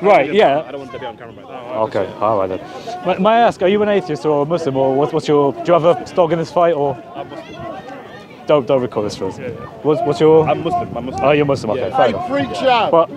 Right, yeah. I don't want to debate on camera. Okay, all right then. May I ask, are you an atheist or a Muslim, or what's your? Do you have a dog in this fight, or? I'm Muslim. Don't record this for us. What's your? I'm Muslim. Oh, you're Muslim. Okay, fair enough. Freak shout. But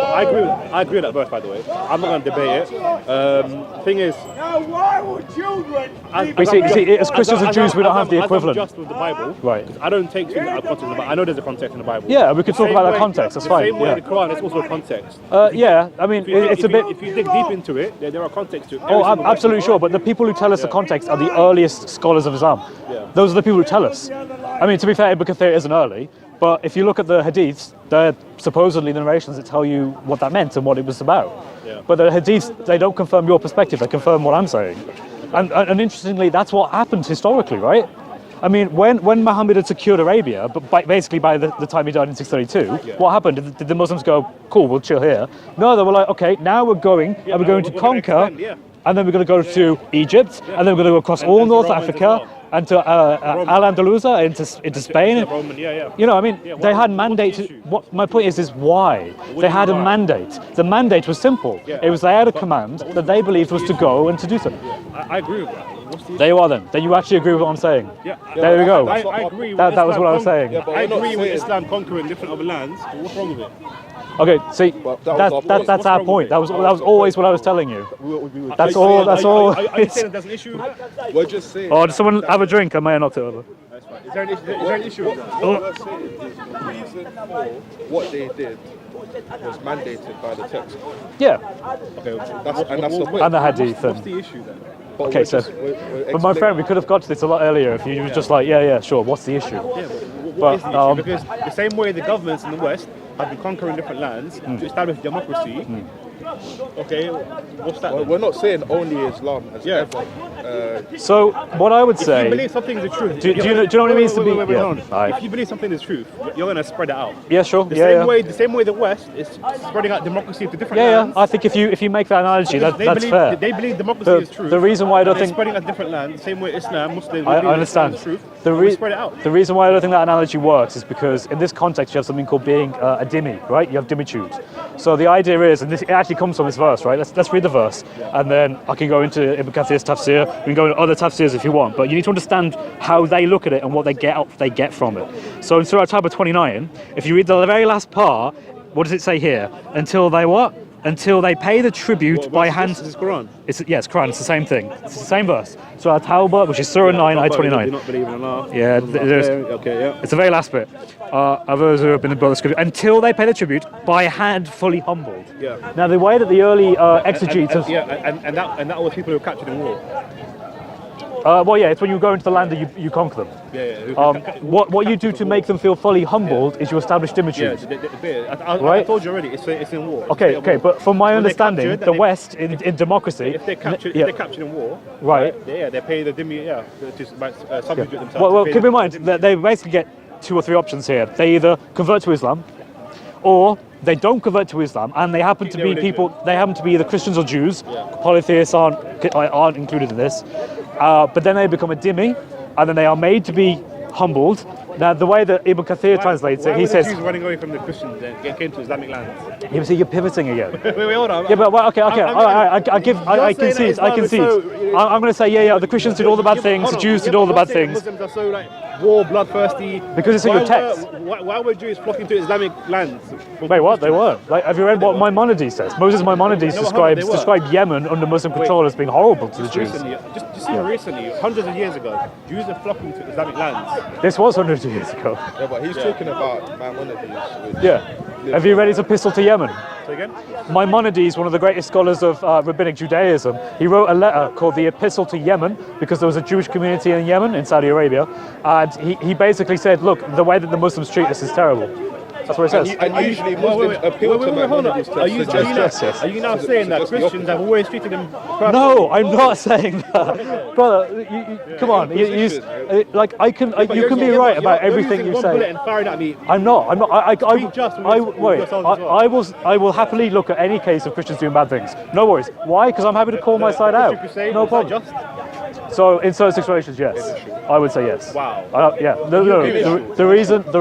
I agree with that verse, by the way. I'm not going to debate it. Thing is, Now, why would children? You see, as Christians and Jews, we don't have the equivalent. Just with the Bible, Right. I don't take things out of context. But I know there's a context in the Bible. Yeah, we could talk about that context. That's fine. The same way Yeah. the Quran, there's also a context. Yeah, I mean, it's a bit. If you dig deep into it, there are contexts to it. Oh, I'm absolutely sure. But the people who tell us the context are the earliest scholars of Islam. Yeah. Those are the people who tell us. I mean, to be fair, Ibn Kathir isn't early, but if you look at the hadiths, they're supposedly the narrations that tell you what that meant and what it was about. Yeah. But the hadiths, they don't confirm your perspective, they confirm what I'm saying. And interestingly, that's what happened historically, right? I mean, when Muhammad had secured Arabia, but basically by the time he died in 632, what happened? Did the Muslims go, cool, we'll chill here? No, they were like, okay, now we're going, and we're going to conquer, and then we're going to go to Egypt, and then we're going to go across all North Africa, and to Al-Andalusia, into Spain. Roman, You know, I mean, they had mandates. What my point is why they had a mandate. The mandate was simple. It was they had a command that they believed was to go and to do so. I agree with that. What's the There you are then. Then you actually agree with what I'm saying. Yeah. There we go. I agree with That was what I was saying. Yeah, but I we're not agree with saying- Islam conquering different other lands. But what's wrong with it? Okay, see, But that was our point. that's our wrong point. with That was always what I was telling you. That's Are you all. That's all. saying- Are you saying that there's an issue? We're just saying. Oh, did someone have a drink? I may have knocked it over. That's fine. Is there an issue with that? What we're saying is the reason for what they did was mandated by the text. Yeah, That's the point. and the hadith. What's And, the issue then? But okay, we're so- just- we're but my friend, explaining- we could have got to this a lot earlier if you were just like, yeah, sure. What's the issue? Yeah, But, what is the issue? Because the same way the governments in the West have been conquering different lands to establish democracy. Okay, what's that? Well, we're not saying only Islam has Yeah. ever. So what I would If you say, believe something is the truth, Do you know what it means to be- Wait, yeah, hold on. alright. If you believe something is truth, you're gonna spread it out. yeah, sure, The yeah. same way the West is spreading out democracy to different Yeah, lands. I think if you make that analogy, Because that's fair. They believe democracy is truth. The reason why I don't and they're think spreading out different lands, the same way Islam, Muslims, I believe understand. Islam is truth. The, we spread it out. the reason why I don't think that analogy works is because in this context you have something called being a dhimmi, right? You have dhimmitude. So the idea is, and it actually comes from this verse, right? Let's read the verse, and then I can go into Ibn Kathir's tafsir. We can go into other tafsirs if you want, but you need to understand how they look at it and what they get from it. So in Surah Tawbah 29, if you read the very last part, what does it say here? Until they what? Until they pay the tribute by hand. This is Quran. It's Quran. It's the same thing. It's the same verse. Surah Tawbah, which is Surah 9, Ayah 29. Do not believe in Allah. Yeah, there's- Okay, yeah. It's the very last bit. Others who have been brought the scripture until they pay the tribute by hand fully humbled. Yeah. Now the way that the early exegetes of and that was people who were captured in war. it's when you go into the land that you conquer them. Yeah. What you do to make them feel fully humbled is you establish Yeah, dhimmitude. I Right? told you already. It's in war. Okay, but from my When they're understanding, captured, the they- West in democracy. If they're captured, yeah. if they're captured in war, Right. They pay the dhimmi, to subjugate themselves. Well, to pay keep the in mind dhimmi. that they basically get two or three options here. They either convert to Islam, or they don't convert to Islam, and they happen to their be religion. people. They happen to be either Christians or Jews. Polytheists aren't included in this. But then they become a dhimmi, and then they are made to be humbled. Now, the way that Ibn Kathir translates Why it, he were says, the Jews running away from the Christians and came to Islamic lands. "You see, you're pivoting again." Wait, hold on. Yeah, but well, okay, I'm all right, I concede. I Islam is concede. so- I'm going to say, yeah, the Christians did all the bad things, the Jews did all the bad things. Muslims are so war bloodthirsty. Because it's in your text. Why were Jews flocking to Islamic lands? Wait, what? They were. Like, have you read what Maimonides says? Moses Maimonides No, hold on, they were. described Yemen under Muslim control as being horrible to the Jews. Recently, just recently, hundreds of years ago, Jews are flocking to Islamic lands. This was hundreds of years ago. Yeah, but he's talking about Maimonides. which- Yeah. Have you read his epistle to Yemen? So again, Maimonides, one of the greatest scholars of rabbinic Judaism, he wrote a letter called the Epistle to Yemen because there was a Jewish community in Yemen, in Saudi Arabia, and he basically said, look, the way that the Muslims treat us is terrible. That's what it says. And usually Muslims appeal to hold on. Maimonides to Are you suggest yes. are you now saying that suggest the Christians have always treated them? No, I'm not saying that, brother. Come on, like you can be right about everything you One say. bullet and firing at me. I'm not. Speak just with yourselves as well. I will happily look at any case of Christians doing bad things. No worries. Why? Because I'm happy to call my side out. No problem. So in certain situations, yes, I would say yes. Wow. Yeah. No. The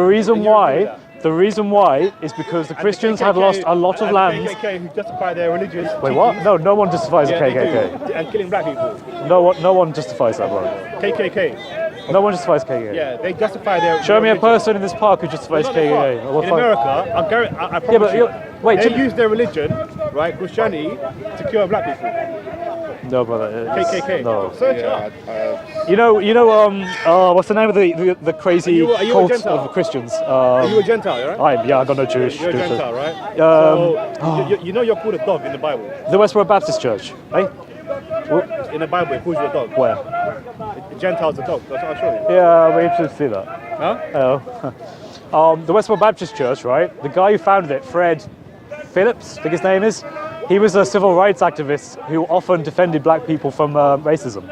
reason why The reason why is because the Christians had lost a lot of land. KKK who justify their religious. Wait, what? No one justifies the Yeah, they KKK. do. And killing black people. No one justifies that, bro. KKK. No one justifies KKK. Yeah, they justify their. Show me a religion. person in this park who justifies Not in KKK. part. Well, In fine. America, I promise Yeah, but you, wait, they use their religion, right, Christianity, to kill black people. No, brother. KKK. No. Search it Yeah, up. You know, what's the name of the crazy Are you a cult Gentile? of Christians? Are you a Gentile, right? I got no Jewish. You're a Jewish- Gentile, right? Um, You know you're called a dog in the Bible. The Westboro Baptist Church, eh? In the Bible, it calls you a dog. Where? A Gentile's a dog. That's what I'll show you. Yeah, we should see that. Huh? Oh. The Westboro Baptist Church, right? The guy who founded it, Fred Phillips, I think his name is, he was a civil rights activist who often defended black people from racism.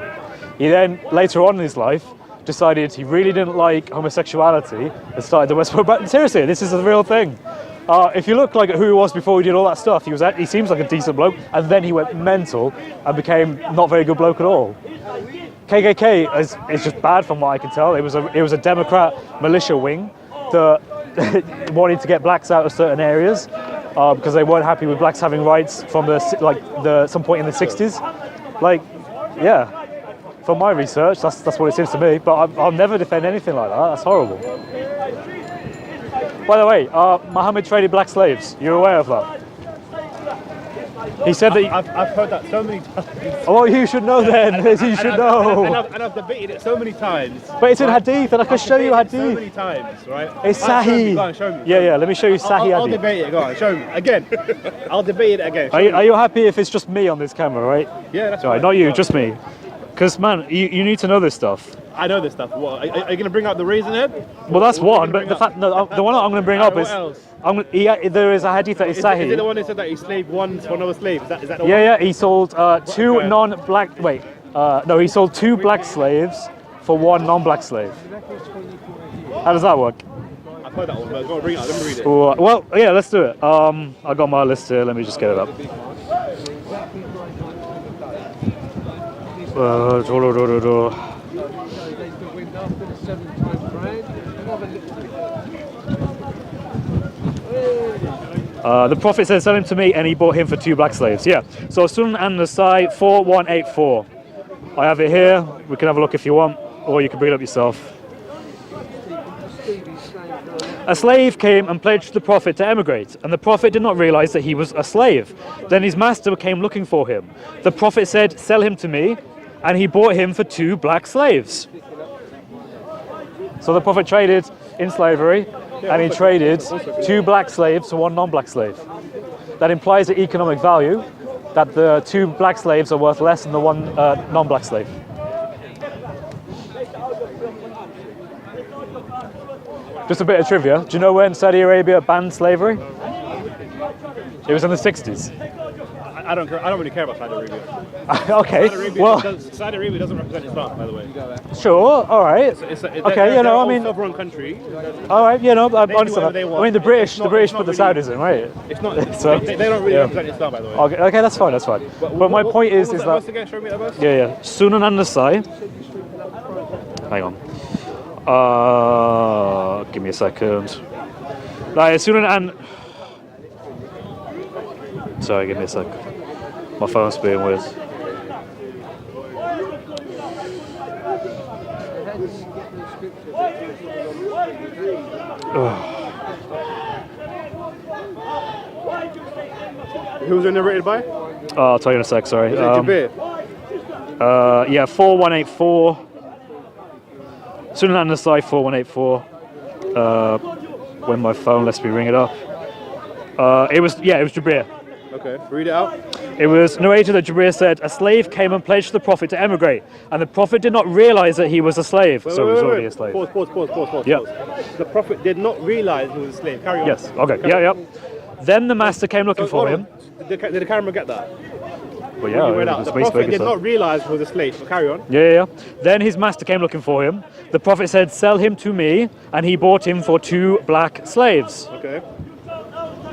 He then, later on in his life, decided he really didn't like homosexuality and started the Westboro Baptist. Seriously, this is a real thing. If you look like at who he was before he did all that stuff, he seems like a decent bloke, and then he went mental and became not very good bloke at all. KKK is just bad from what I can tell. It was a Democrat militia wing that wanted to get blacks out of certain areas because they weren't happy with blacks having rights from some point in the 60s. Like, yeah, from my research, that's what it seems to me. But I'll never defend anything like that. That's horrible. By the way, Muhammad traded black slaves. You're aware of that? He said that. I've heard that so many times. Oh, well, you should know then. You should know. And I've debated it so many times. But it's in Hadith, and I can show you I've debated it Hadith. So many times, right? It's Go on, show me, Sahih. go on, show me. Yeah. Let me show you Sahih I'll Hadith. debate it. Go on, show me again. I'll debate it again. Are you happy if it's just me on this camera, right? Yeah, that's Right, fine. not you, just me. Because man, you need to know this stuff. I know this stuff. What, are you going to bring out the raisin head? Well, that's What are one, you but gonna the bring fact, no, the one I'm going to bring up What is else? there is a hadith that is Is it the Sahih. one that said that he slaved one for another slave? Is that the one? Yeah, he sold two Okay. non-black. Wait, no, he sold two black slaves for one non-black slave. How does that work? I've heard that one, but go on, bring it out. Let me read it. Well, yeah, let's do it. I got my list here. Let me just get it up. The Prophet said, "Sell him to me," and he bought him for two black slaves. Yeah. So Sunan an-Nasai 4184. I have it here. We can have a look if you want, or you can bring it up yourself. A slave came and pledged the Prophet to emigrate, and the Prophet did not realize that he was a slave. Then his master came looking for him. The Prophet said, "Sell him to me," and he bought him for two black slaves. So the Prophet traded in slavery, and he traded two black slaves for one non-black slave. That implies the economic value that the two black slaves are worth less than the one non-black slave. Just a bit of trivia. Do you know when Saudi Arabia banned slavery? It was in the 60s. I don't care. I don't really care about Saudi Arabia. Okay, Saudi Arabia doesn't represent Islam, by the way. sure, all right. Okay, you know, I mean, sovereign country. all right, you know, I do understand whatever that. they I want. mean, the It's not British put the really- Saudis in, right? It's not. So- they don't really yeah. represent Islam, by the way. Okay, that's fine, that's fine. But my point is What was that verse again? Show me that verse. yeah. Sunan an-Nasai. Hang on. Give me a second. Like Sunan an. Sorry, give me a sec. My phone's being weird. Who was it narrated by? I'll tell you in a sec. Sorry. Was it Jabir? Yeah, 4184. Sunan an-Nasai 4184. When my phone lets me ring it up. It was Jabir. Okay, read it out. It was narrated that Jabir said, "A slave came and pledged the Prophet to emigrate, and the Prophet did not realize that he was a slave." So he was already a slave. Pause. Yeah. The Prophet did not realize he was a slave. Carry on. Yes. Okay. Yeah. Then the master came looking for him. Did the camera get that? Well, You read yeah, out. it The was Prophet did so. not realize he was a slave. But carry on. Yeah. Then his master came looking for him. The Prophet said, "Sell him to me," and he bought him for two black slaves. Okay.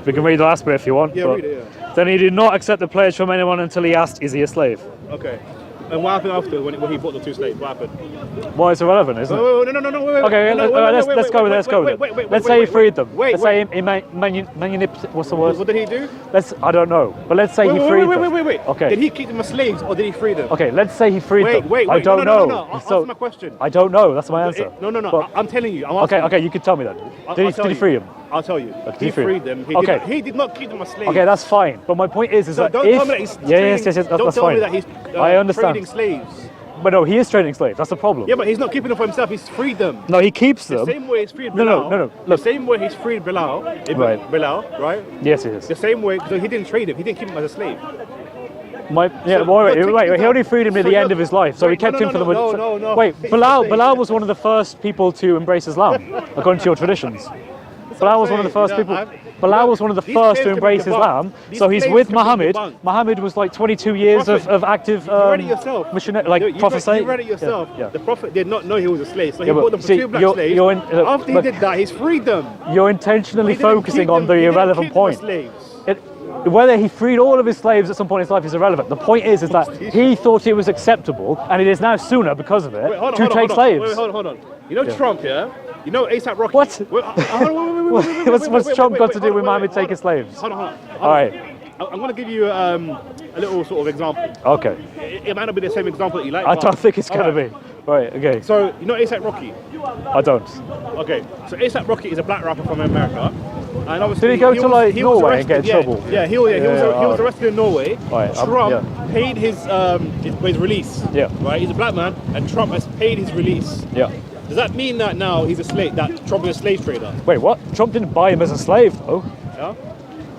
We can read the last bit if you want. Yeah, but read it, Then he did not accept the pledge from anyone until he asked, "Is he a slave?" Okay. And what happened after when he bought the 2 slaves? What happened? Well, it's irrelevant, isn't it? Wait, no, wait. Okay, let's go with it. Let's say he freed them. Wait. Let's say what's the word? What did he do? I don't know, but let's say he freed them. Wait. Okay. Did he keep them as slaves or did he free them? Okay, let's say he freed them. Wait. I don't know. No. So, Answer my question. I don't know. That's my answer. No. But- I'm telling you. I'm asking Okay, you can tell me then. Did he free them? I'll tell you. did He he free freed them? them. Okay. He did not keep them as slaves. Okay, that's fine. But my point is So that don't if tell me that he's yes, don't that's tell fine. me that he's I understand. trading slaves. But no, he is trading slaves. That's the problem. Yeah, but he's not keeping them for himself. He's freed them. No, he keeps The them. same way he's freed No, Bilal. no. The Look. same way he's freed Bilal. Right. Bilal, right? Yes, he is. The same way, so he didn't trade him. He didn't keep him as a slave. Wait. you're He only freed him at so the end you're- of his life, so he wait, kept him for the. no. Wait, Bilal was one of the first people to embrace Islam, according to your traditions. Bilal was one of the first people. Bilal was one of the these first to claims can be embrace debunked. Islam. These So he's claims with can be Muhammad. debunked. Muhammad was like 22 years Prophet, of active you read it yourself. missionary, like You prophet. read it yourself. Yeah. The prophet did not know he was a slave, so he Yeah, but bought them for see, 2 black you're- slaves. you're in- After he look- did that, he's freed them. You're intentionally He didn't focusing keep on them- the he didn't irrelevant keep them as point. slaves. Whether he freed all of his slaves at some point in his life is irrelevant. The point is that he thought it was acceptable, and it is now sooner because of it, Wait, hold on, to hold on, take hold on. slaves. Wait, hold on. You know Trump, yeah? You know ASAP Rocky. What? Wait, What's Trump got to do with Muhammad taking slaves? Hold on. All right. I'm going to give you a little sort of example. Okay. It might not be the same example that you like. I but- don't think it's going to Alright. be. Right, okay. So, you know ASAP Rocky? I don't. Okay, so ASAP Rocky is a black rapper from America. And obviously, Did he go to, like, was Norway and get in arrested- trouble? Yeah, he was alright. arrested in Norway. Right, Trump paid his release. Yeah. Right, he's a black man, and Trump has paid his release. Yeah. Does that mean that now he's a slave? That Trump is a slave trader? Wait, what? Trump didn't buy him as a slave, though. Yeah.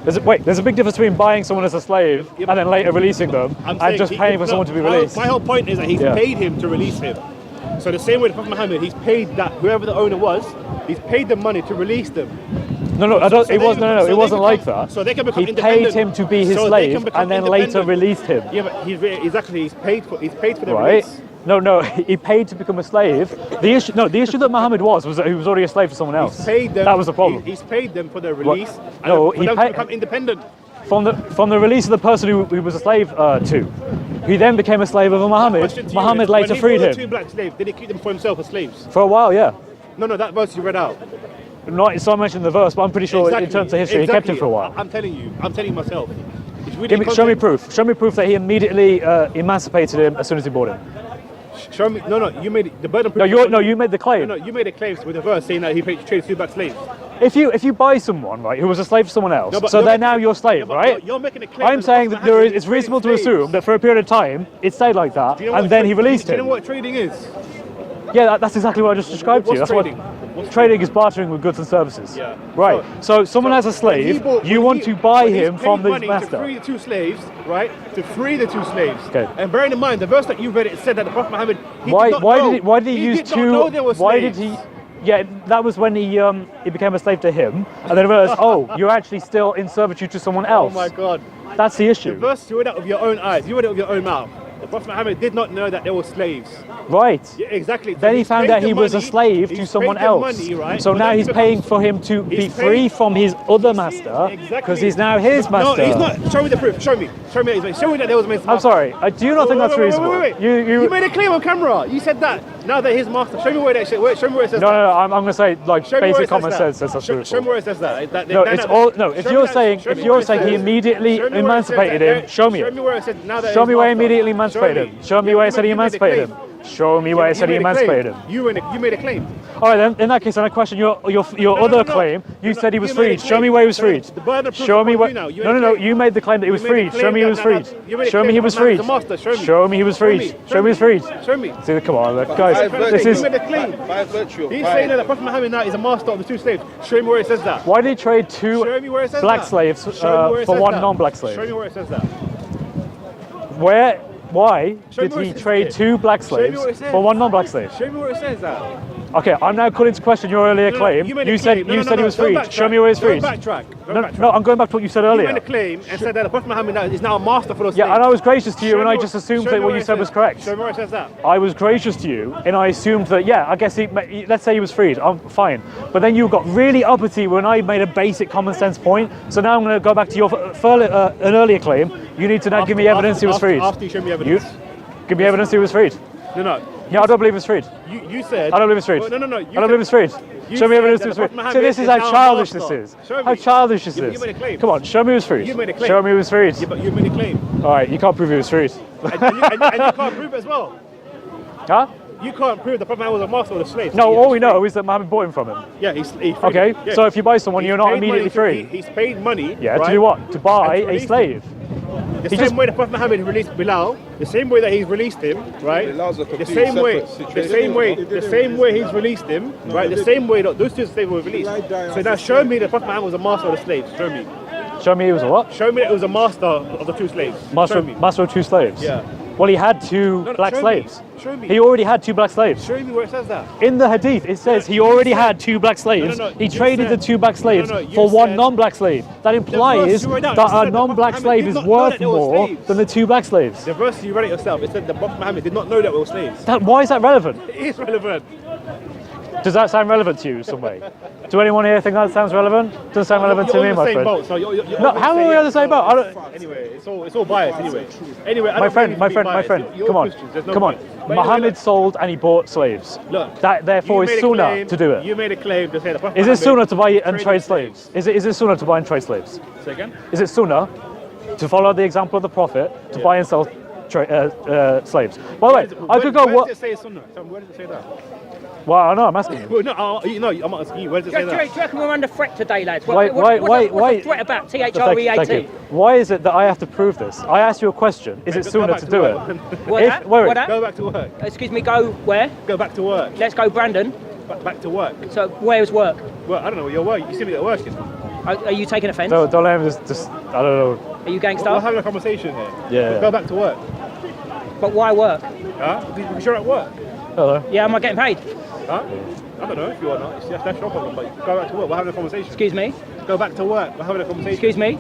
There's a big difference between buying someone as a slave Yeah, and then later releasing them I'm and saying just paying for someone to be released. My whole point is that he's Yeah. paid him to release him. So the same way the Prophet Muhammad, he's paid that whoever the owner was, he's paid them money to release them. No, I don't. So It they was become- no. so It they wasn't become- like that. so they can become He paid independent. him to be his So they slave can become and then later independent. released him. Yeah, but he's paid for the Right? release. No. He paid to become a slave. The issue that Muhammad was that he was already a slave to someone else. He's paid them. That was the problem. He's paid them for their release. And No, for he them paid- to become independent. From the release of the person who was a slave to, he then became a slave of Muhammad. Question to you Muhammad is, later when he freed bought the 2 him black slaves, did he keep them for himself as slaves? for a while. Yeah. No, that verse you read out. It's not mentioned in the verse, but I'm pretty sure in terms of history, he kept him for a while. I'm telling you myself. If you read the Show me context- proof. Show me proof that he immediately emancipated him as soon as he bought him. Show me. No, you made the burden. of proof- You made the claim. No, you made a claim with a verse saying that he traded 2 black slaves. If you buy someone, right, who was a slave to someone else, No, but so you're they're making- now your slave, Yeah, but right? You're making a claim. I'm saying that it's reasonable to assume that for a period of time it stayed like that, Do you know and what then he tra- released Do you know him. what trading is? Yeah, that's exactly what I just described to you. What's That's trading? what What's trading is bartering with goods and services. Yeah. Right. So someone has a when he slave. bought- You when want he- to buy when he's him paid from this money master. to free the 2 slaves, right? To free the 2 slaves. Okay. And bearing in mind, the verse that you read, it said that the Prophet Muhammad. Why did not know, did he use did not two? know they were Why did slaves. he? Yeah, that was when he became a slave to him, and then realized, oh, you're actually still in servitude to someone Oh else. my God. That's the The issue. verse you read out of your own eyes. You read it with your own mouth. The Prophet Muhammad did not know that they were slaves. Right. Yeah, exactly. So Then he he's found paid out the he was a money- slave to he's someone paid the else. money, right, So for now them he's to paying become- for him to be he's free paid- from his other master Exactly. because he's now his No, master. he's not. Show me the proof. Show me. Show me that there was a master. I'm sorry. Do you not think that's reasonable? Wait. You You made a claim on camera. You said that. Now that his master. Show me where that shit. Wait, show me where it says No, that. I'm going to say like Show me where basic it says common that. sense says that's Show me truthful. where it says that. No, it's all no. If Show me you're that- saying show if me you're where it saying he says- immediately show me where it says emancipated that. him, show me Show it. me where it said now that Show his me where he master. immediately emancipated him. Show me where it said he You made a emancipated him. claim. Show me where it said he You made a claim. emancipated him. You made a claim. All right, then. In that case, then I question your other claim. You said he was You made a freed. Show me claim. where he was So freed. the burden of proof Show is me upon where. you now. You made No, a no. claim. You made the claim that he was You made a freed. claim Show me he that- was that- freed. you made a Show me claim he that was man freed. is a master. Show me. Show me he was Show me. freed. Show me he was freed. Show me. See, come on, By guys. virtue- This is. You made a claim. by virtue of He's buying. saying that the Prophet Muhammad now is a master of the 2 slaves. Show me where it says that. Why did he trade Show me where it two says black that. slaves Show me where it for says one that. non-black Show me slave? where it says that. Why Show me did where he it says trade it. two black Show me slaves where it says. for one non-black slave? Show me where it says that. Okay, I'm now calling into question your earlier claim. You made a You said claim. No, you no, said no, he was don't freed. backtrack. Show me where he's freed. Don't backtrack. Don't No, backtrack. no, I'm going back to what you said You earlier. made a claim and said that the Prophet Muhammad is now a master for those Yeah, slaves. and I was gracious to you, Show and me I where- just assumed show that me what where you it said was says. correct. Show me where it says that. I was gracious to you, and I assumed that, yeah, I guess let's say he was freed. I'm fine. But then you got really uppity when I made a basic common sense point. So now I'm going to go back to your an earlier claim. You need to now give me evidence he was freed. After you show me evidence. Give me evidence he was freed. No. Yeah, I don't believe he was freed. You said. I don't believe he was freed. No. I don't believe he was freed. Show me evidence he was freed. So this is how childish this is. How childish this is. You made a claim. Come on, show me he was freed. You made a claim. Show me he was freed. Yeah, but you made a claim. All right, you can't prove he was freed. And you can't prove it as well. Huh? You can't prove the Prophet Muhammad was a master of the slaves. No, all we know is that Muhammad bought him from him. Yeah, he freed Okay, him. Yeah. so if you buy someone, you're not paid immediately money free. He's paid money. Yeah, right? to do what? To buy And to a release slave. The same way the Prophet Muhammad released Bilal, the same way that he's released him, right? Bilal's a The complete same way, separate the same way he's released him, right? The same way that those two slaves were released. So now show me that Prophet Muhammad was a master of the slaves. Show me. Show me he was a what? Show me that it was a master of the two slaves. Master, Show me. master of two slaves. Yeah. Well, he had two No, black show slaves. Me. Show me. He already had two black slaves. Show me where it says that. In the hadith, it says he already had two black slaves. No, He you traded said- the two black slaves No, you for one said- non-black slave. That implies you read out, that it said a that non-black Muhammad slave did is not know worth that they were more slaves. than the two black slaves. The verse you read it yourself, it said the Prophet Muhammad did not know that we were slaves. Why is that relevant? It is relevant. Does that sound relevant to you in some way? Do anyone here think that sounds relevant? Doesn't sound relevant to You're me, on the my same friend. boat, so you're No, always how are saying we on the yes. same boat? I don't, Anyway, it's all biased anyway. Anyway, I my don't friend, believe my you to be friend, my biased. friend, You're come on, Christians, there's no come on. point. But anyway, Muhammad look, sold and he bought slaves. Look, That therefore you is made a sunnah claim- to do it. You made a claim to say the Prophet Is it Muhammad sunnah to buy and traded trade slaves? Is it sunnah to buy and trade slaves? Say again? Is it sunnah to follow the example of the Prophet to buy and sell slaves? By the way, I could go. Where What? does it say sunnah? Tell me, where does it say that? Well, I know. I'm asking you. Well, no, I'm asking you. Where does it Do say you that? reckon we're under threat today, lads? Wait. What's the threat about Thank THREAT? you. Why is it that I have to prove this? I asked you a question. Is it Go sunnah back to to do work. it? What If- that? wait. What that? Go back to work. Excuse me, go where? Go back to work. Let's go, Brandon. Back to work. So, where's work? Well, I don't know. Your work. You see me at work. Are you taking offence? Don't let him just. I don't know. Are you We're gangster? having a conversation here. Yeah. Go back to work. But why work? Huh? Because you're at work. Hello. Yeah, am I getting paid? Huh? I don't know if you are not. That's your problem. But go back to work. We're having a conversation. Excuse me? Go back to work. We're having a conversation. Excuse me?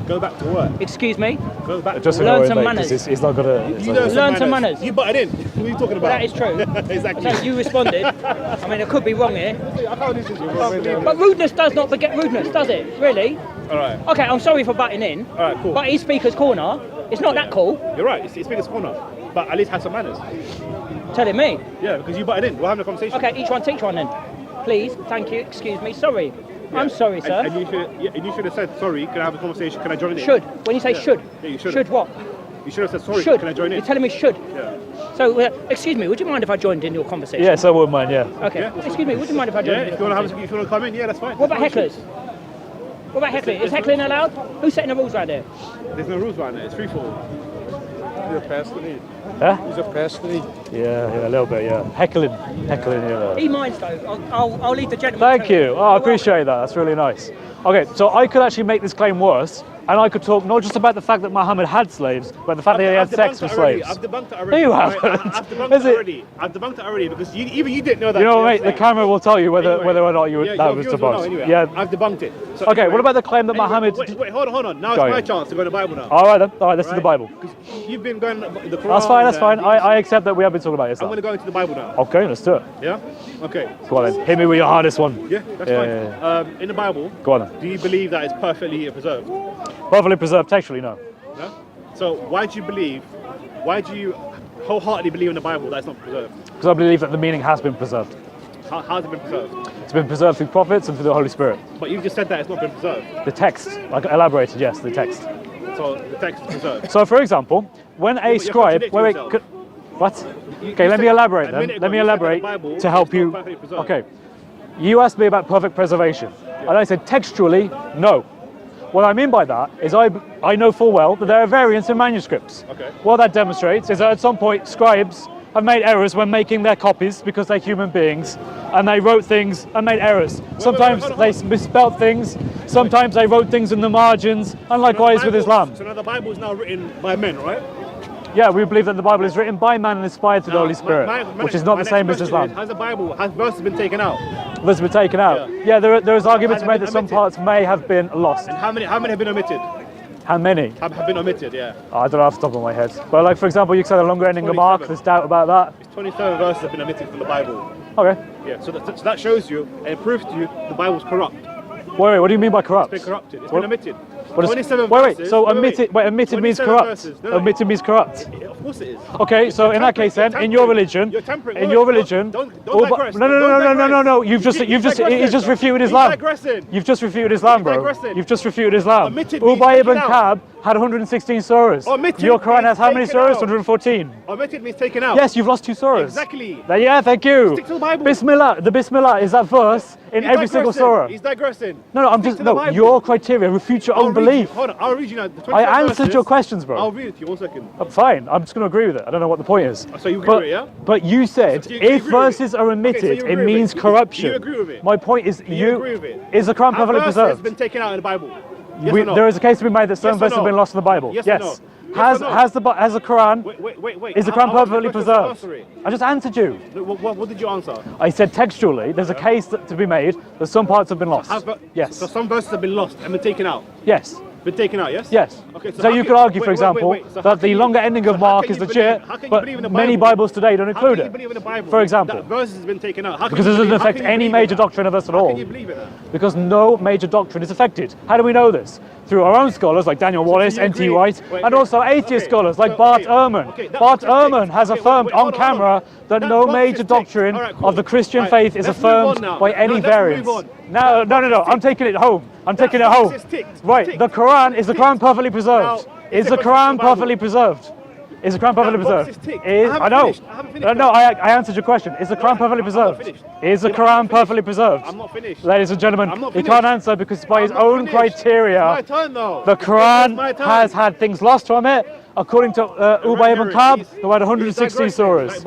Go back to work. Excuse me? Go back Just to Learn work. some mate, manners. 'cause He's not gonna. it's You not know gonna- Learn some manners. You butted in. What are you talking about? That is true. Exactly. So you responded. I mean, I could be wrong here. I can't listen to you. I can't believe it. But rudeness does not beget rudeness, does it? Really? All right. Okay, I'm sorry for butting in. All right, cool. But he's Speaker's Corner. It's not that cool. You're right. It's biggest corner. But at least have some manners. Telling me. Yeah, because you butted in. We're having a conversation. Okay, each one teach one then. Please, thank you, excuse me, sorry. Yeah. I'm sorry, sir. And you should have said, sorry, can I have a conversation? Can I join in? Should. When you say should. Yeah, you should. Should what? You should have said, sorry, Should. can I join in? You're telling me should. Yeah. So, excuse me, would you mind if I joined in your conversation? Yes, I wouldn't mind. Yeah. Okay. Yeah. Excuse me, would you mind if I Yeah, joined in if your you want conversation? to come in, yeah, that's fine. What about There's no hecklers? What about heckling? Is heckling allowed? Who's setting the rules right there? issue. There's no rules right now. It's free for all. He's a pastor. Huh? He's a pastor. Yeah, a little bit. Yeah. Heckling. Yeah. He minds though. I'll leave the gentleman. Thank to it. you. Oh, I appreciate that. That's really nice. Okay, so I could actually make this claim worse, and I could talk not just about the fact that Muhammad had slaves, but the fact that he had sex with slaves. I've debunked it already. No, you Right, haven't. I've debunked Is it it? already. I've debunked it already because even you didn't know that. You know, you're mate, the saying. camera will tell you whether Anyway, or not yeah, that your was viewers will know debunked. anyway. Yeah. I've debunked it. So Okay, anyway- what about the claim that anyway, Muhammad? Wait, hold on. Now Go it's my ahead. chance to go to the Bible now. All right then. All right, this is the Right? Bible. Because you've been going the Quran. That's fine. That's fine. and I accept that we have been talking about I'm Islam. going to go into the Bible now. Okay, let's do it. Yeah. Okay. Go on then. Hit me with your hardest one. Yeah, that's Yeah, fine. In the Bible, Go on then. do you believe that it's perfectly preserved? Perfectly preserved textually, no. No? So why do you wholeheartedly believe in the Bible that it's not preserved? Because I believe that the meaning has been preserved. How has it been preserved? It's been preserved through prophets and through the Holy Spirit. But you've just said that it's not been preserved. The text, like elaborated, yes, the text. So the text is preserved. So, for example, when a but you're scribe, contradicting yourself. what? You Okay, let me said- elaborate a then. minute Let ago me you said that elaborate the Bible to help is not you. perfectly preserved. Okay, you asked me about perfect preservation, and I said textually, no. What I mean by that is I know full well that there are variants in manuscripts. Okay. What that demonstrates is that at some point scribes have made errors when making their copies because they're human beings, and they wrote things and made errors. Sometimes hold on. they misspelled things, sometimes they wrote things in the margins, and likewise with Islam. So now the Bible is now written by men, right? Yeah, we believe that the Bible is written by man and inspired through the Now, Holy Spirit, which is not the my same next as question Islam. Has verses been taken out? This has been taken out. Yeah, there is arguments Has it made been that some omitted? parts may have been lost. And how many have been omitted? How many? Have been omitted, yeah. I don't know off the top of my head. But like, for example, you could say the longer ending of Mark, 27. there's doubt about that. It's 27 verses have been omitted from the Bible. Okay. Yeah, so that shows you and proves to you the Bible's corrupt. Wait, what do you mean by corrupt? It's been corrupted. It's What- been omitted. What is, 27 wait, verses. so Wait, omitted, wait. omitted means 27 corrupt. verses. No. Omitted means corrupt. Of course it is. Okay, so in that case then, You're in your religion, You're tampering. in Wait, your wait, religion, don't all digress. no, Don't digress. you've just He's he's digressing. just refuted He's Islam. digressing. You've just refuted Islam, He's bro. digressing. You've just refuted Islam. Omitted means Ubay ibn taken out. Ka'b had 116 surahs. Omitted Your Quran means has how many taken surahs? out. 114. Omitted means taken out. Yes, you've lost 2 surahs. Exactly. Yeah, thank you. Stick to the Bible. Bismillah, the Bismillah is that verse in He's every single digressing. surah. He's digressing. No, I'm Stick just to the no. Bible. Your criteria refutes your I'll own read belief. You, hold on, I'll read you now. The I 27 answered verses. your questions, bro. I'll read it to you 1 second. Fine, I'm just going to agree with it. I don't know what the point is. So you agree but, with it, yeah? But you said So you if agree with verses it? are Okay, so omitted, you it agree with means it? corruption. You agree with it? My point is You agree with it? is the Quran Have perfectly verses preserved? been taken out in the Bible? Yes or no? There is a case to be made that certain Yes or verses have no? been lost in the Bible. Yes or Yes. no? Yes or no? Has the Quran? Wait. Is the I Quran asked you perfectly the question, preserved? answer it. I just answered you. What did you answer? I said textually, there's a case to be made that some parts have been lost. Yes. So some verses have been lost and been taken out. Yes. Been taken out, yes? Yes. Okay, So you could argue, for example, So how that the can longer you- ending so of how Mark can is you legit, believe- how can you but believe in the many Bible? Bibles today don't How include can you it. believe in the Bible? For example. That verse has been taken out. How can Because it you doesn't believe- how affect can you any believe major in that? doctrine of us at How all. can you believe in that? Because no major doctrine is affected. How do we know this? Through our own scholars like Daniel Wallace, you N.T. agree- White, wait, and wait. also atheist Okay, scholars like so, Bart okay, Ehrman. okay, Bart box is Ehrman ticked. has Okay, affirmed wait, on hold on, hold camera on. that That no box is major ticked. doctrine All right, cool. of the Christian All right, faith is let's move on affirmed now. by any Let's variance. move on. No, That no, box is I'm ticked. taking it home. I'm taking it box home. is ticked. Right, Ticked. the Quran, is the Quran perfectly preserved? Now, Is is the it Quran contradicting the Bible? perfectly preserved? Is the Quran perfectly That box preserved? is ticked. Is, I haven't I know. finished. I haven't finished. No, I answered your question. Is the Quran perfectly I'm not preserved? finished. Is the Yeah, I'm Quran not perfectly finished. preserved? I'm not finished. Ladies and gentlemen, I'm not he can't finished. answer because by his I'm not own finished. criteria, It's my turn though. the It's my Quran turn. has had things lost from it. According to Ubay ibn Ka'b, who had 116 surahs.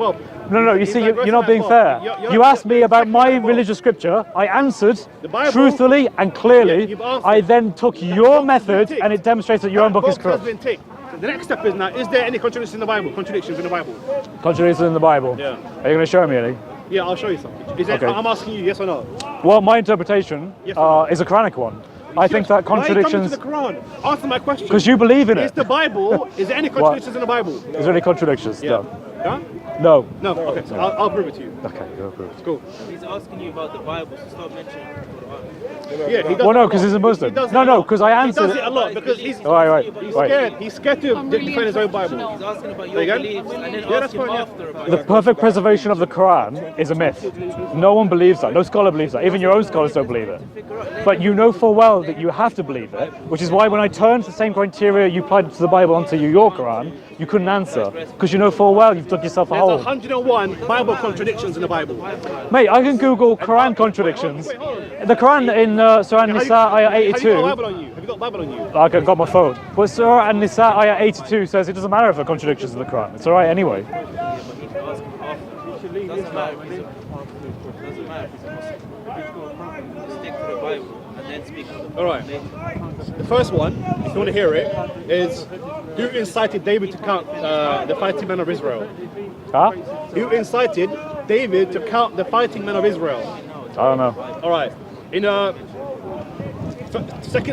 No, you see, you're not being fair. You asked me about my religious scripture. I answered The Bible- truthfully and Yeah, clearly. you've answered. I then took your box has been method ticked. and it demonstrates that your own book is Box corrupt. has been ticked. So the next step is now, is there any contradictions in the Bible? Contradictions in the Bible? Contradictions in the Bible. Yeah. Are you going to show me any? Yeah, I'll show you some. Is there, Okay. I'm asking you, yes or no? Well, my interpretation Yes or no? is a Quranic one. I think that Why are you coming contradictions, to the Quran? Answer my question. because you believe in Is it. the Bible, is there any contradictions in the Bible? Is there any contradictions? Yeah. Huh? No. No? Okay, so I'll prove it to you. Okay, go for it. Cool. He's asking you about the Bible, so stop mentioning the Quran. Yeah, he does Well, it no, a 'cause lot. he's a Muslim. He does it No, a no, lot. 'cause I answered He does it. it a lot because he's Right. scared. He's scared to defend his own Bible. He's asking about There your you go. beliefs and then Yeah, that's asking fine, yeah. after about The perfect preservation of the Quran is a myth. No one believes that. No scholar believes that. Even your own scholars don't believe it. But you know full well that you have to believe it, which is why when I turned the same criteria you applied to the Bible onto your Quran, you couldn't answer. Because you know full well you've dug yourself a There's hole. 101 Bible contradictions in the Bible. Mate, I can Google Quran contradictions. The Quran in Surah An-Nisa, Ayah Have you got a 82. Bible on you? Have you got a Bible on you? I got my phone. But Surah An-Nisa, Ayah 82 says it doesn't matter if there are contradictions in the Quran. It's alright anyway. it. Doesn't matter if he's a Muslim. Doesn't matter if he's a Muslim. Stick to the Bible and then speak to the All right. The first one, if you want to hear it, is who incited David to count the fighting men of Israel? Huh? Who incited David to count the fighting men of Israel? I don't know. All right. In 2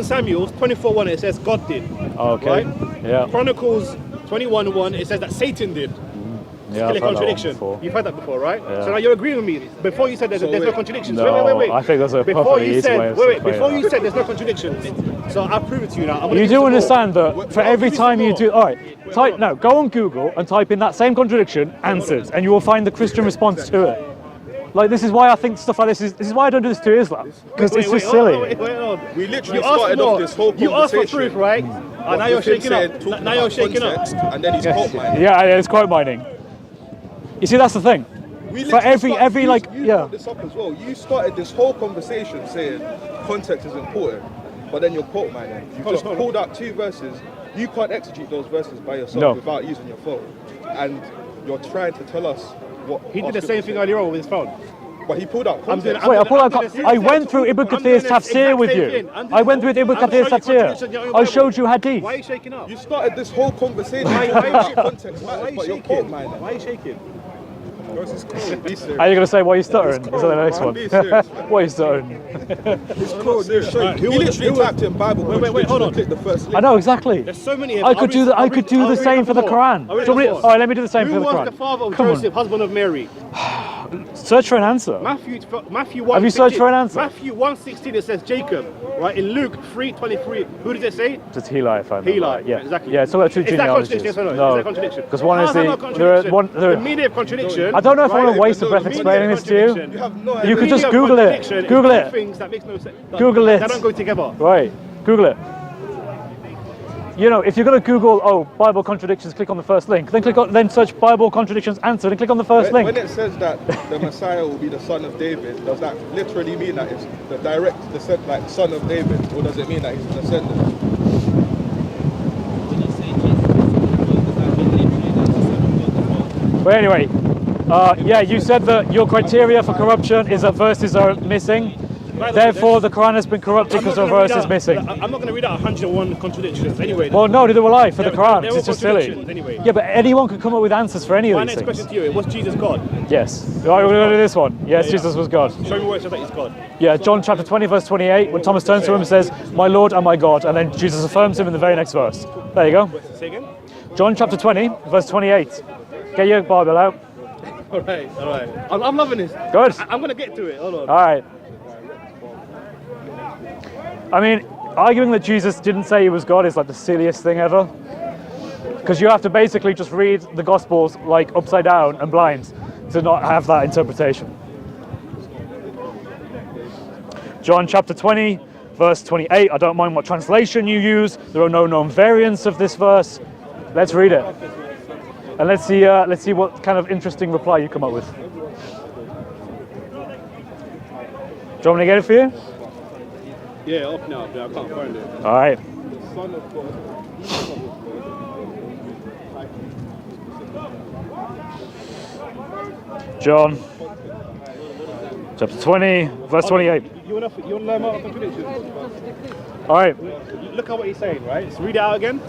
Samuel 24:1, it says God did. Oh, okay. Right? Yeah. Chronicles 21:1, it says that Satan did. Yeah, Still I've a heard that one contradiction. before. You've heard that before, right? Yeah. So now you're agreeing with me. Before you said there's no wait. contradictions. No, Wait. I think that's a Before perfectly you easy said, way of wait, explaining before that. you said there's no contradictions. So I'll prove it to you now. I'm gonna You give do some more. understand that for I'll every give you some time you more. do, all right, type no, go on Google and type in that same contradiction, answered, and you will find the Christian response to it. Like this is why I think stuff like this is why I don't do this to Islam because it's just silly. Wait, hold on. We literally You asked started for off more. this whole You asked for conversation proof, right? And now you're with him shaking saying- up. talking Now you're about shaking up. context, and then he's quote mining. Yeah, it's quote mining. You see, that's the thing. We For literally every you, like you yeah. brought this up as well. You started this whole conversation saying context is important, but then you're quote mining. You just hold on. pulled out 2 verses. You can't exegete those verses by yourself No. without using your phone, and you're trying to tell us what He our did the same scriptures thing say. earlier on with his phone. But he pulled out I'm doing- context. Wait, I I'm pulled doing out. the I same went through thing. Ibn I'm Kathir's doing the tafsir exact with same you. thing. I'm I went doing- with Ibn I'm Kathir's showing you contradictions in tafsir. your own I Bible. showed you hadith. Why are you shaking up? You started this whole conversation. Why Why context matters, Why are you but you're shaking? quote mining. Why are you shaking? Be serious. Are you gonna say why you stuttering? Is that the next man. one? Be serious, Why you stuttering? It's cool, dude. Alright, He who was- literally who was- typed in Bible wait, hold on. click the first link. I know exactly. There's so many. I could do the I could do the same for the Quran. All All right, let me do the same Who for the was Quran. the father of Come on. Joseph, husband of Mary? Search for an answer. Matthew 1. Have you searched for an answer? Matthew 1:16 it says Jacob, right? In Luke 3:23, who does it say? Just Heli, if I remember. Heli, right. Yeah, exactly. Yeah, it's all about two Is that genealogies. contradiction? Yes or no? Is that contradiction? Because one How is is that the not there are contradiction? one. The meaning of contradiction. I don't know if I want to right? waste the breath The meaning explaining of this to you. contradiction. You have no You idea. could just Meaning of Google it. contradiction is Google two it. Things that makes no sense. Google it. They don't go together. Right. Google it. You know, if you're going to Google, Bible contradictions, click on the first link. Then search Bible contradictions answered and click on the first link. When it says that the Messiah will be the son of David, does that literally mean that it's the direct descent, like son of David, or does it mean that he's a descendant? When you say Jesus is God, does that mean literally that the Son of God as well? But anyway, yeah, you said that your criteria for corruption is that verses are missing. Therefore, the Quran has been corrupted because a verse is missing. I'm not going to read out 101 contradictions anyway. Well, no, neither will I for the Yeah, Quran. they're all It's just silly. contradictions anyway. Yeah, but anyone could come up with answers for any of My these next things. question to you is, was Jesus God? Yes. Right, we're going to do this one. Yes, Yeah. Jesus was God. Show me where it says that he's God. Yeah, John chapter 20, verse 28, when Thomas turns to him and says, "My Lord and my God," and then Jesus affirms him in the very next verse. There you go. Say again? John chapter 20, verse 28. Get your Bible out. All right. I'm loving this. Good. I'm going to get to it. Hold on. All right. I mean, arguing that Jesus didn't say he was God is like the silliest thing ever. Because you have to basically just read the Gospels like upside down and blind to not have that interpretation. John chapter 20, verse 28. I don't mind what translation you use. There are no known variants of this verse. Let's read it. And let's see what kind of interesting reply you come up with. Do you want me to get it for you? Yeah, up now. I can't find it. All right. Son of God. John chapter 20, verse 28. You want to learn about contradictions? All right. Look at what he's saying, right? Let's read it out again.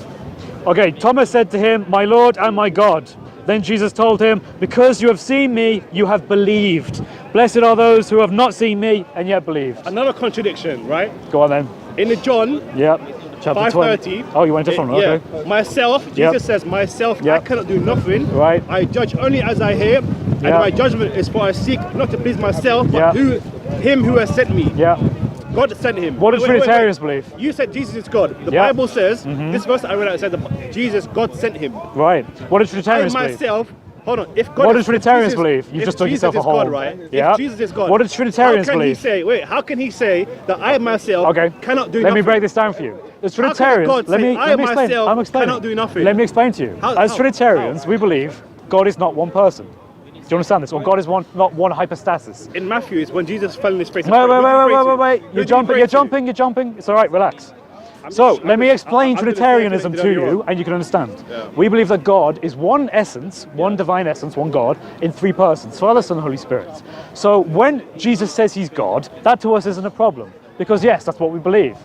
Okay, Thomas said to him, "My Lord and my God." Then Jesus told him, "Because you have seen me, you have believed. Blessed are those who have not seen me and yet believed." Another contradiction, right? Go on then. In the John Yep. Chapter 20. 5:30. Oh, you went different one. Yeah. Okay. Myself, Yep. Jesus says, myself, I Yep. cannot do nothing. Right. I judge only as I hear, and Yep. my judgment is for I seek not to please myself, but Yep. him who has sent me. Yeah. God sent him. What do Wait, wait, wait, Trinitarians wait. believe? You said Jesus is God. The Yep. Bible says, this verse that I read out said Jesus, God sent him. Right. What do I Trinitarians believe? myself, hold on, if God What do is, Trinitarians if believe? You if just dug Jesus yourself a is hole. God, right? Yeah. If Jesus is God, What do Trinitarians how can believe? He say, wait, how can he say that I myself Okay. cannot do Let nothing? me break this down for you. As How can Trinitarians, God let say, me I explain. myself I'm explaining. cannot do nothing? Let me explain to you. How- As how? Trinitarians, How? we believe God is not one person. Do you understand this? Or God is not one hypostasis. In Matthew, it's when Jesus fell in his face. and Wait, prayed. wait, Who did he wait, pray wait, to? wait, wait. Who You're did he jumping, pray you're to? jumping, you're jumping. It's all right, relax. I'm So just- let me explain I'm just Trinitarianism saying to that you're you wrong. and you can understand. Yeah. We believe that God is one essence, one divine essence, one God, in three persons, Father, Son, and Holy Spirit. So when Jesus says he's God, that to us isn't a problem. Because yes, that's what we believe.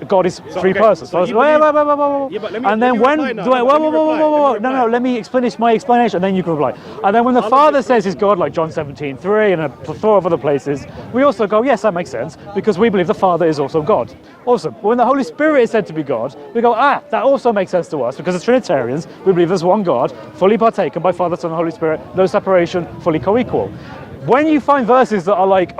God is three okay, persons. so So you wait, believe- wait, wait, wait, wait. Yeah, but let me- And let then me when reply now. wait, whoa, Let me whoa, whoa, reply. whoa, whoa, Let me no, reply. let me finish my explanation, and then you can reply. And then when the Father says he's God, like John 17:3 and a plethora of other places, we also go, yes, that makes sense, because we believe the Father is also God. Awesome. But when the Holy Spirit is said to be God, we go, that also makes sense to us, because as Trinitarians, we believe there's one God, fully partaken by Father, Son, and Holy Spirit, no separation, fully co-equal. When you find verses that are like,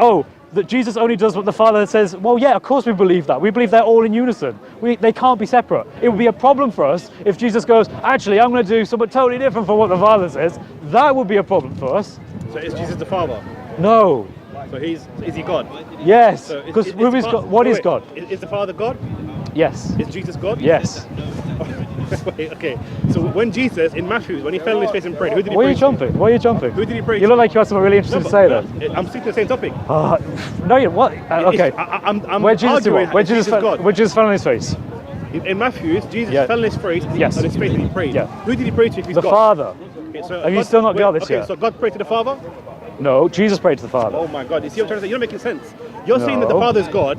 that Jesus only does what the Father says, well, yeah, of course we believe that. We believe they're all in unison. They can't be separate. It would be a problem for us if Jesus goes, actually, I'm going to do something totally different from what the Father says. That would be a problem for us. So is Jesus the Father? No. So is he God? Yes. So Because is who the is Fa- God? What is wait, God? Is the Father God? Yes. Is Jesus God? Yes. Wait, okay. So when Jesus, in Matthew, when he fell on his face and prayed, who did he Why are pray you to? jumping? Why are you jumping? Who did he pray You to? look like you have something really interesting to say there. I'm sticking to the same topic. No, you what? Okay. I'm Where Jesus do arguing what? Where Jesus Jesus, is God. where Jesus fell on his face? In Matthew, Jesus Yeah. fell on his face, Yes. on his face and he prayed. Yeah. Who did he pray to if he's The God? Father. Okay, so Have you still not got this okay, yet? so God prayed to the Father? No, Jesus prayed to the Father. Oh my God, you see what I'm trying to say? You're not making sense. You're saying that the No. Father is God,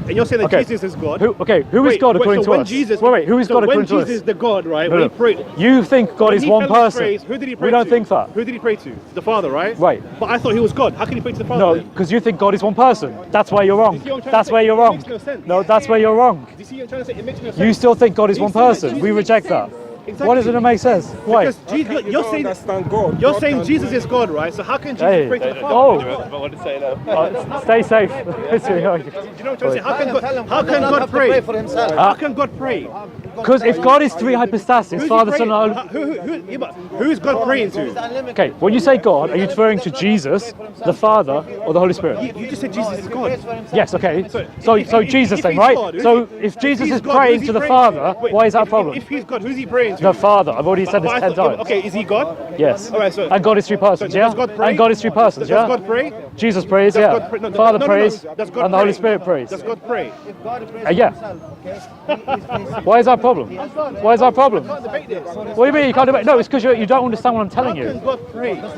and you're saying that Okay. Jesus is God. Who is Wait, God wait, according so to when us? Jesus, wait, who is so God when according to Jesus us? is the God, right? No, When no. he prayed, You think God when is he one fell on his person. face, who did he pray We don't to? think that. Who did he pray to? The Father, right? Right. But I thought he was God. How can he pray to the Father No, then? because you think God is one person. That's why you're wrong. You see what I'm trying to That's say? where you're It wrong. makes no sense. No, that's where you're wrong. Do you see what I'm trying to say? It makes no sense. You still think God is He's one saying that person. Jesus We makes reject sense. that. Exactly. Why doesn't it make sense? Why? Because Jesus, look, you're saying understand God. you're God saying can- Jesus is God, right? So how can Jesus Hey. pray to the Father? Oh, I want to say that. stay safe. Do you know what I'm trying to say? How can God pray? for himself. How can God pray? Because if God is three hypostases, Who's Father, he Son, praying? and Holy. Yeah, but who's God praying to? Okay, when you say God, are you referring to Jesus, the Father, or the Holy Spirit? You just said Jesus is God. Yes, okay. So if Jesus then, he's right? God, So who's if Jesus he's is God, praying who's to he the praying Father, Wait, why is that a problem? If he's God, who's he praying to? The Father. I've already said this But I 10 thought- times. Okay, is he God? Yes. All right, so And God is three persons, so yeah? does God pray? And God is three persons, Does yeah? God pray? Jesus prays, Does yeah. God pray? No, Father no. prays, Does God and the Holy pray? Spirit prays. Does God pray? Yeah. Why is that a problem? Why is that a problem? Can't debate this. What do you mean you can't debate? No, it's because you don't understand what I'm telling How can you. God pray? Jesus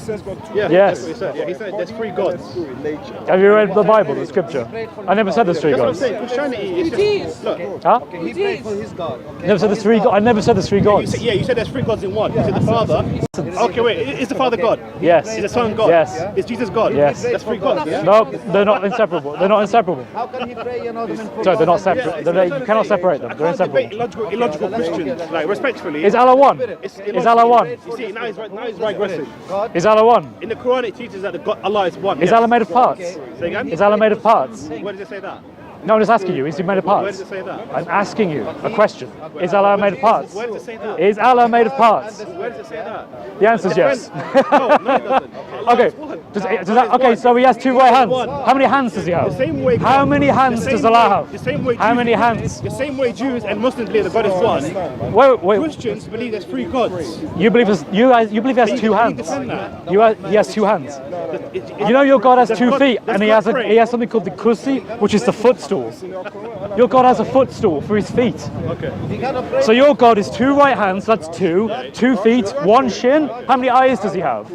says God too. Yeah, Yes. that's what he said. Yeah, he said there's three gods. Have you read the Bible, the scripture? I never said there's three That's what I'm gods. saying. Christianity is just look. Huh? He prayed for his God. Never said there's three gods. I never said there's three You gods. said, you said there's three gods in one. You said the Father. Okay, wait. Is the Father God? Yes. Is the Son God? Yes. Is Jesus God? Yes. That's three gods. Yeah. No, they're not inseparable. They're not inseparable. How can he pray and know them in full? Sorry, they're not separate. You cannot separate them. I They're can't debate inseparable. illogical Christians. Like respectfully. Is Allah one? It's Is Allah one? You see, now he's regressing. Is Allah one? In the Quran, it teaches that Allah is one. Is yes. Allah made of parts? Say again? Is Allah made of parts? Where does it say that? No, I'm just asking you. Is he made of Where parts? does it say that? I'm asking you a question. Is Allah made of parts? Where does it say that? Is Allah made of parts? Where does it say that? The answer is yes. No, it doesn't. Allah Okay. is one. Does Allah that, is okay, one. so he has two right hands. One. How many hands does he have? The same way. How many hands the does same Allah way- The have? same way. How Jews many believe- hands? The same way Jews and Muslims believe that God is one. Wait. Christians believe there's three gods. You believe you believe he has two hands. defend that? He has two hands. You know your God has 2 feet, and he has something called the kursi, which is the footstool. Your God has a footstool for his feet. Okay. So your God is two right hands, that's two, 2 feet, one shin. How many eyes does he have?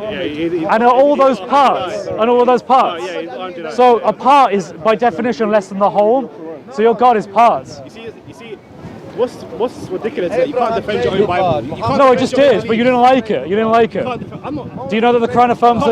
Yeah, And are all those parts? And all those parts? yeah, he's armed with So a part is by definition less than the whole. So your God is parts. You see, what's ridiculous is that you can't defend your own Bible. You can't No, it defend just your own is, but you didn't like it. You didn't like it. I'm not. Do you know that the Quran affirms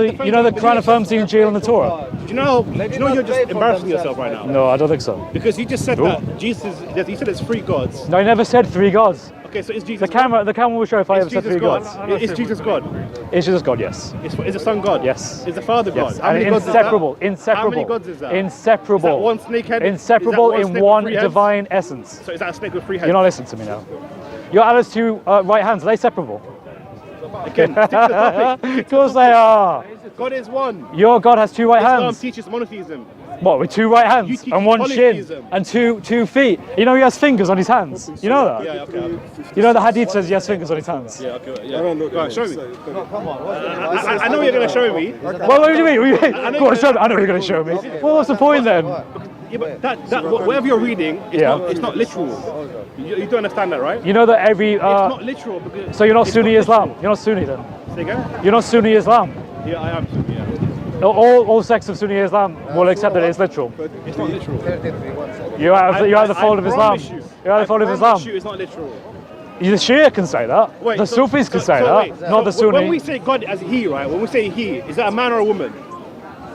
the Injil and the Torah? Do you know you're just embarrassing yourself right now? No, I don't think so. Because you just said that Jesus, you said it's three gods. No, I never said three gods. Okay, so is Jesus The camera will show if I God? ever Is said Jesus three God? gods. Is Jesus God? Is Jesus God? Yes. Is the Son God? Yes. Is the Father God? Yes. How many And gods is that? inseparable. How many gods is that? Inseparable. Is that one snake head? Inseparable Is that in snake with one 3 heads? divine essence. So is that a snake with 3 heads? You're not listening to me now. Your Allah's two right hands, are they separable? Again, stick to the topic. Of course they are. God is one. Your God has two right Islam hands. teaches monotheism. What, with two right You hands teach and one shin polytheism. and two feet? You know he has fingers on his hands. You know that? Yeah, okay. You know the hadith says he has fingers on his hands. Yeah, okay. I Yeah. don't know. Go on, show me. Come on. I know you're going to show me. What do you mean? Go on, show me. I know you're going to show me. Well, what's the point then? Yeah, but that whatever you're reading, it's not literal. You don't understand that, right? You know that every. It's not literal because. So you're not it's Sunni not Islam. literal. You're not Sunni then. Say again? You're not Sunni Islam. Yeah, I am Sunni. Yeah. All sects of Sunni Islam will accept that it's literal. It's not literal. You have the fold of Islam. promise you. You have the fold of Islam. It's not literal. The Shia can say that. Wait, The so- Sufis can so- say so that. wait, Not the so when Sunni. we say God as He, right? When we say He, is that a man or a woman?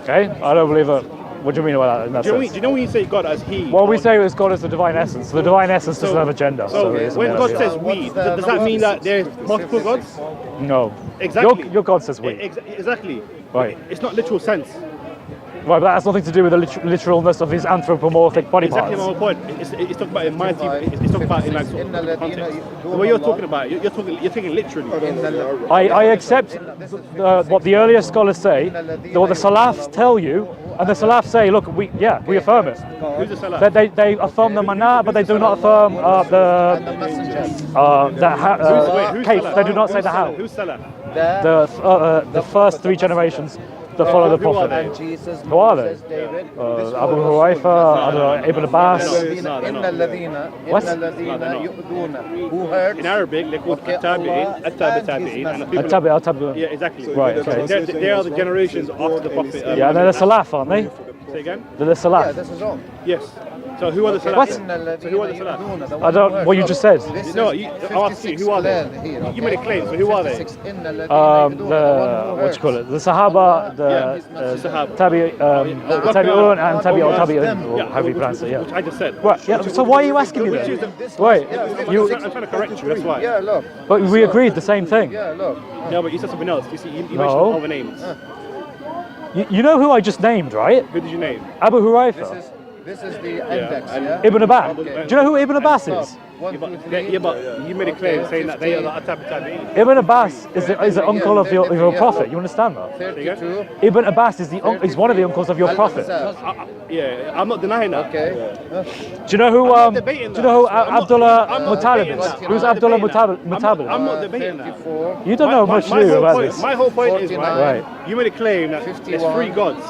Okay, I don't believe it. What do you mean by that? In that Do sense? you know when you say God as He? Well, we say it's God as the divine essence. The divine essence doesn't have a gender. So it isn't when there. God says we, does that mean that there's multiple gods? No. Exactly. Your God says we. Exactly. Right. It's not literal sense. Right, but that has nothing to do with the literalness of his anthropomorphic body Exactly parts. my point. It's talking about in my TV. It's talking about in like sort of context. The way you're talking about it, you're taking literally. I accept what the earlier scholars say, what the Salafs tell you, and the Salafs say, look, we affirm it. Who's the seller? That they affirm the mana, but they do not affirm Who's case. seller? They do not say the how. Who's seller? The first 3 generations that follow the Who are Prophet. they? Who are they? Abu Huraifa, I don't know, Ibn Abbas. What? Who heard? In Arabic, they're called At-Tabi'in, At-Tabi'in, and the people. Al-Tabi. Yeah, exactly. Right, okay. They are the generations after the Prophet. Yeah, and they're the Salaf, aren't they? Say again? They're the Salaf. This is wrong. Yes. So who are the Salaf? What? So who are the Salaf? I don't. What you just said. No, I'll ask you, who are they? You made a claim, so who are they? The what you call it? The Sahaba, the Sahaba. Tabi'un and Tabi'un, or however you pronounce it. Which Yeah. I just said. Right. Yeah. So why are you asking me then? Wait. I'm trying to correct you, that's why. Yeah, look. But we agreed the same thing. Yeah, look. No, but you said something else. You see, you mentioned No. other names. You know who I just named, right? Who did you name? Abu Huraifa. This is the index, yeah? Ibn Abbas. Okay. Do you know who Ibn Abbas is? One, two, Yeah, three. yeah, but you made a claim saying that they are the Tabi'in. Ibn Abbas is the uncle of your prophet. You understand that? 32. Ibn Abbas is is one of the uncles of your prophet. Yeah, I'm not denying that. Okay. Do you know who? I'm not debating Do you know who that. I'm not Abdullah debating Muttalib that. is? I'm Who's not Abdullah debating that. Muttalib? I'm not debating that. 34. You don't know much, do you, about this? My whole point is, 49. right, you made a claim that there's 51. 3 gods.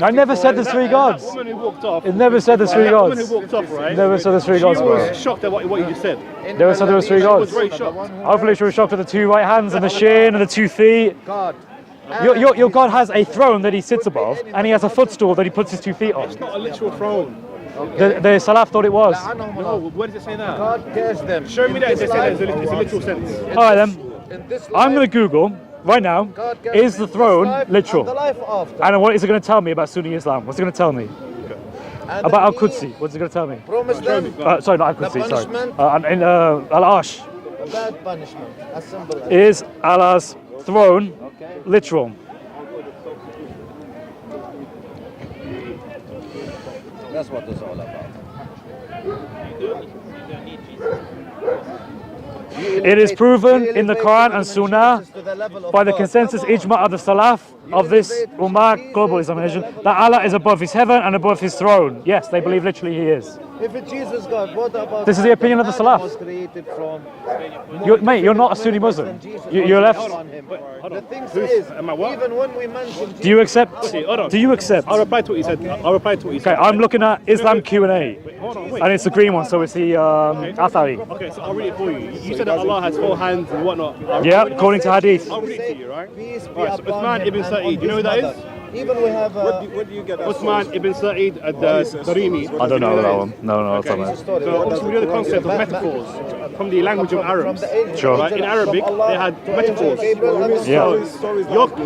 I never said there's 3 That gods. woman who walked off. It never said there's 3 That woman gods. who walked off, right? Never said there's 3 gods, She bro. was shocked at what you just said. Never said there was 3 gods. Very shocked. Hopefully she was shocked at the 2 right hands and the shin and the 2 feet. God. Your God has a throne that he sits above, and he has a footstool that he puts his 2 feet on. It's not a literal throne. The Salaf thought it was. No, where does it say that? God cares them. Show me that it says that it's a literal sense. Alright then, In this I'm life, going to Google right now, God cares is the them in this throne life literal? and the life after. And what is it going to tell me about Sunni Islam? What's it going to tell me? And About he Al-Qudsi, what's it going to tell me? promised them Sorry, not Al-Qudsi, The sorry. punishment? And Al-Arsh. a bad punishment. As simple as Is Allah's throne Okay. literal? That's what it's all about. It is proven in the Quran and Sunnah by the consensus ijma of the Salaf of this Ummah, global Islam, that Allah is above his heaven and above his throne. Yes, they believe literally he is. If it's Jesus God, what about This is the opinion of the Adam Salaf. was created from Mate, you're not a Sunni Muslim. You're left. The thing is, Am I what? even when we mention Do you accept? hold on. Do you accept? I'll reply to what you said. I'll reply to what you said. Okay, I'm looking at Islam Q&A, Hold on, wait. and it's the green one, so it's the Athari. Okay, so I'll read it for you. You said that Allah has 4 hands and whatnot. Yeah, according to Hadith. I'll read it to you, right? peace be Alright, so upon Uthman him ibn and Sa'id, on you know who his that mother. is? Even we have Where do you get that Uthman ibn Sa'id ad-Darimi. I don't know that one. No, Okay. that's story. So obviously we know the concept of metaphors from the language of Arabs. Sure. Right? In Arabic, they had metaphors. Yeah.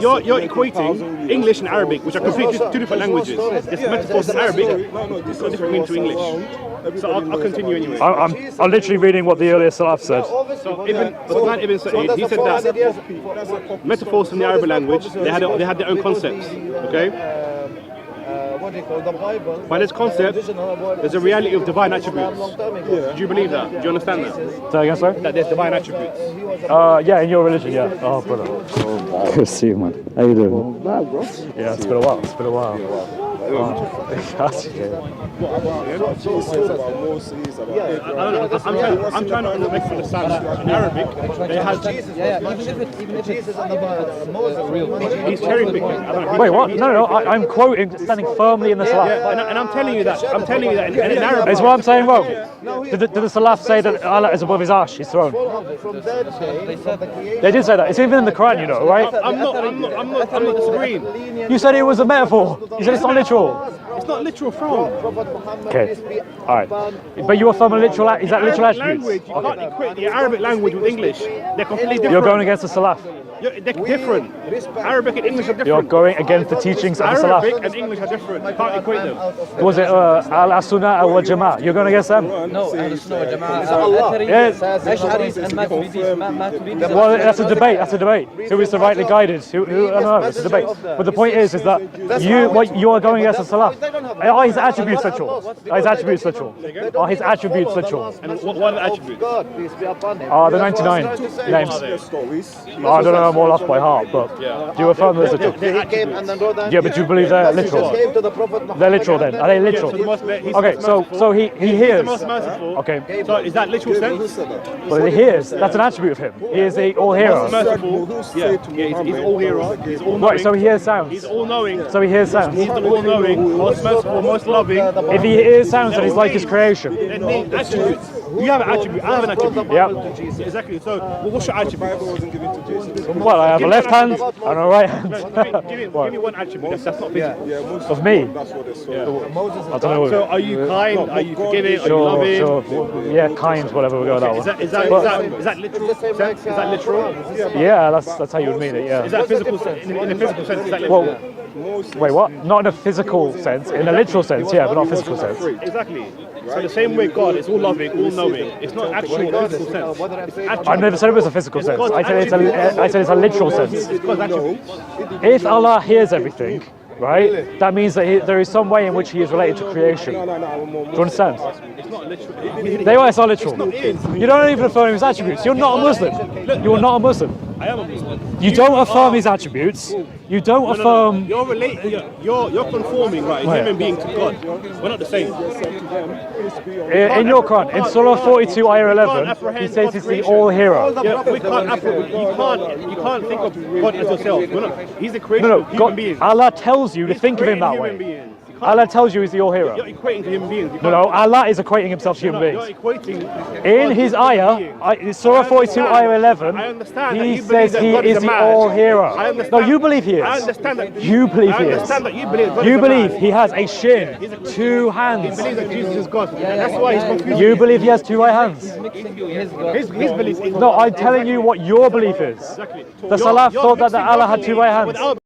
You're equating English and Arabic, which are completely 2 different languages. There's metaphors in Arabic, it's got different meaning to English. So I'll continue anyway. I'm literally reading what the earlier Salaf said. So Uthman ibn Sa'id, he said that metaphors from the Arabic language, they had their own concepts. Okay? What do you call the Bible? By this concept, there's a reality of divine attributes. Do you believe that? Do you understand that? Say again, sorry? That there's divine attributes. Yeah, in your religion, yeah. Oh, brother. Good to see you, man. How you doing? Yeah, it's been a while. It's been a while. I'm trying to make understand. In Arabic, they had. Even if Jesus and the Moses, He's cherry picking. I don't know. Wait, what? No, I'm quoting, standing firmly in the Salaf. Yeah, and I'm telling you that. I'm telling you that in Arabic. Is what I'm saying wrong? Did the Salaf say that Allah is above his arsh, his throne? from that day, from the creation. They did say that. It's even in the Quran, you know, right? I'm not disagreeing. You said it was a metaphor. You said it's not literal. It's not literal throne. Prophet Muhammad, Okay. peace be All right. upon But you affirm a literal. Is that literal Arabic attributes? language, you can't equate the Arabic language with English. They're completely different. You're going against the Salaf. They're different. Arabic and English are different. You're going against the teachings of the Arabic Salaf. and English are different. You can't equate them. Was it Al-Sunnah or Jama'ah? You're going against them? No, Jama'ah. Yes. Ash'aris and Maturidis. Well, that's a debate. That's a debate. Who is the rightly guided? Who? I don't know. It's a debate. But the point is that you are going against the Salaf. Are his attributes literal? Are his attributes literal? Are his attributes literal? And what are the attributes? God, peace be upon him. Are the 99 names? I don't know them all off by heart, but do you affirm those literal? He came and then wrote that. Yeah, but do you believe they're Jesus literal? came to the Prophet Muhammad. They're literal then. Are they literal? Okay, so he He's hears. the most merciful. Okay, So is that literal sense? well he hears. That's an attribute of him. He is the all-hearer. Merciful. Yeah, he's all hero. He's all knowing. Right, so he hears sounds. He's all knowing. So he hears sounds. He's the all knowing, most merciful, most loving. If he hears sounds, then he's like his creation. They're named attributes. You have an attribute. I have an attribute. Yeah. Exactly. So, what's your attribute? wasn't given to Jesus. Well, I have a left hand and a right hand. Give me one attribute. That's not physical. Yeah, Moses. Of me? That's what it's so. I don't know. So, are you kind? Are you forgiving? Are you Sure, loving? sure. Yeah, kind, whatever we go that Is one. that literal sense? Is that literal? Yeah, that's how you would mean it. Yeah. Is that physical sense? In a physical sense, is that literal? Well, wait, what? Not in a physical sense. In a literal sense, yeah, but not physical sense. Exactly. So the same way God is all loving, all knowing. It's not actual physical sense. It's actual. I've never said it was a physical sense. I said it's a literal sense. It's God's attributes. If Allah hears everything, right, that means that there is some way in which He is related to creation. Do you understand? It's not literal. They are, it's not literal. You don't even affirm His attributes. You're not a Muslim. You are not a Muslim. I am a Muslim. You don't affirm His attributes. You don't affirm. You're related. You're conforming, right? A human being to God. We're not the same. In your Quran, in Surah 42, Ayah 11, He says He's the all-hearer. Yeah, we can't. You can't think of God as yourself. We're not. He's the creator No, of human God, beings. Allah tells you to think of Him that Human way. beings. Allah tells you He's the all-hearer. You're equating to human beings. No, Allah is equating Himself to human You're beings. equating. In His ayah, in Surah 42, Ayah 11, I understand that He you believe says that He God is is a the man. all-hearer. I understand. No, you believe He is. I understand that You believe He I is. understand that you believe God You is a believe man. He has a shin, two He hands. believes that Jesus is God. And that's why he's confused. You believe He has two right hands. His belief is No, I'm telling you what your belief is. exactly. The Salaf thought that Allah had two right hands.